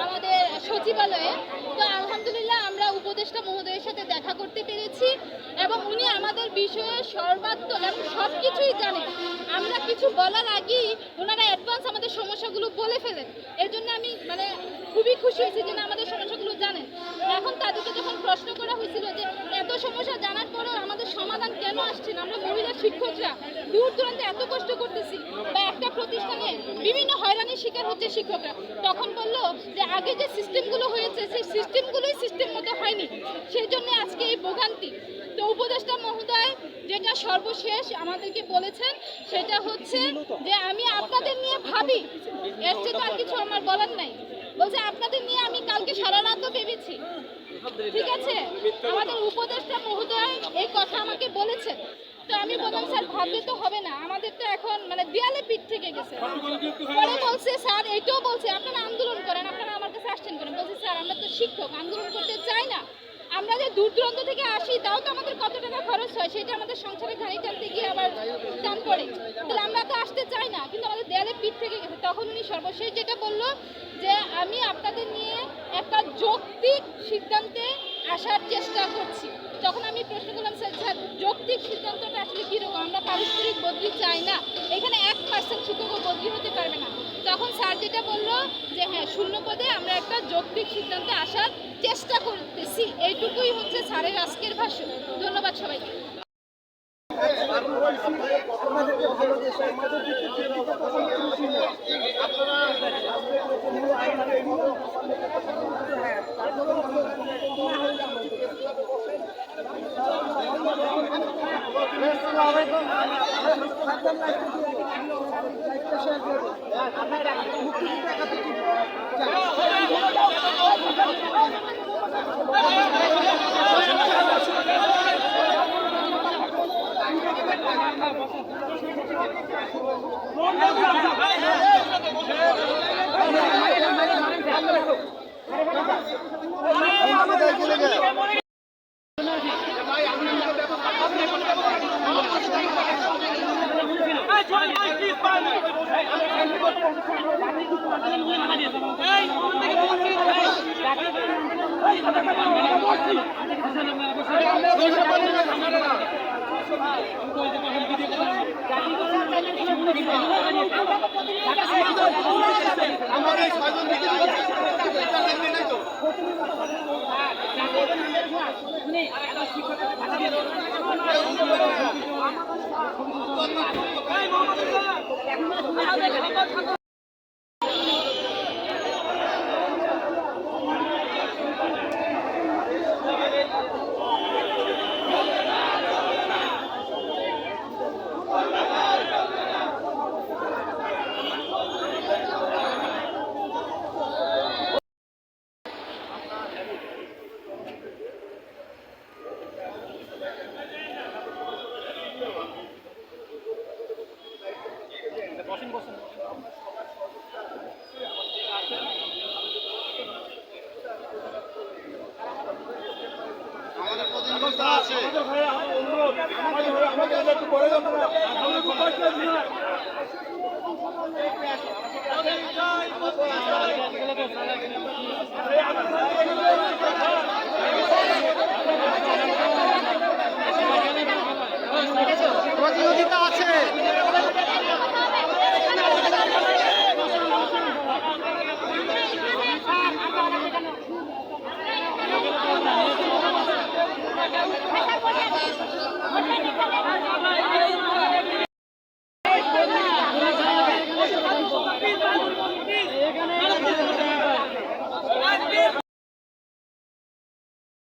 আমাদের সচিবালয়ে তো আলহামদুলিল্লাহ আমরা উপদেষ্টা মহোদয়ের সাথে দেখা করতে পেরেছি এবং উনি আমাদের বিষয়ে সর্বাত্মক এবং সব কিছুই জানেন। আমরা কিছু বলার আগেই ওনারা অ্যাডভান্স আমাদের সমস্যাগুলো বলে ফেলেন। এর জন্য আমি খুবই খুশি হয়েছি যে আমাদের সমস্যাগুলো জানেন। এখন তাদেরকে যখন প্রশ্ন করা হয়েছিল যে এত সমস্যা জানার পরেও আমাদের সমাধান কেন আসছে না, আমরা মহিলা শিক্ষকরা দূর দূরান্তে এত কষ্ট করতেছি বা একটা প্রতিষ্ঠানে বিভিন্ন হয়রানির শিকার হচ্ছে শিক্ষকরা, তখন বলল যে আগে যে সিস্টেমগুলো হয়েছে সেই সিস্টেমগুলোই সিস্টেম মতো হয়নি, সেই জন্য আজকে এই ভোগান্তি। তো উপদেষ্টা মহোদয় যেটা সর্বশেষ আমাদেরকে বলেছেন সেটা হচ্ছে যে আমি আপনাদের নিয়ে ভাবি, এর চেয়ে আর কিছু আমার বলার নাই। বলছে আপনাদের নিয়ে আমি কালকে সারা রাতও ভেবেছি। ঠিক আছে, আমাদের উপদেষ্টা মহোদয় এই কথা আমাকে বলেছেন। তো আমি বললাম স্যার ভাবলে তো হবে না, আমাদের তো এখন দেয়ালে পিঠ থেকে গেছে। পরে বলছে স্যার এইটাও বলছে আপনারা আন্দোলন করেন, আপনারা আমার কাছে আসছেন করেন। বলছে স্যার আমরা তো শিক্ষক, আন্দোলন করতে চাই না। আমরা যে দূর দূরান্ত থেকে আসি তাও তো আমাদের কত টাকা খরচ হয়, সেটা আমাদের সংসারে ঘানি টানতে গিয়ে আবার টান পড়ে, তাহলে আমরা তো আসতে চাই না, কিন্তু আমাদের দেয়ালে পিঠ থেকে গেছে। তখন উনি সর্বশেষ যেটা বললো যে আমি আপনাদের নিয়ে একটা যৌক্তিক সিদ্ধান্তে আসার চেষ্টা করছি। তখন আমি প্রশ্ন করলাম স্যার যৌক্তিক সিদ্ধান্তটা আসলে কীরকম, আমরা পারস্পরিক বদলি চাই না, এখানে 1% শিক্ষকও বদলি হতে পারবে না। তখন স্যার যেটা বললো যে হ্যাঁ 0 পদে আমরা একটা যৌক্তিক সিদ্ধান্তে আসার চেষ্টা করতেছি। এইটুকুই হচ্ছে স্যারের আজকের ভাষণ। ধন্যবাদ সবাইকে। আমাদের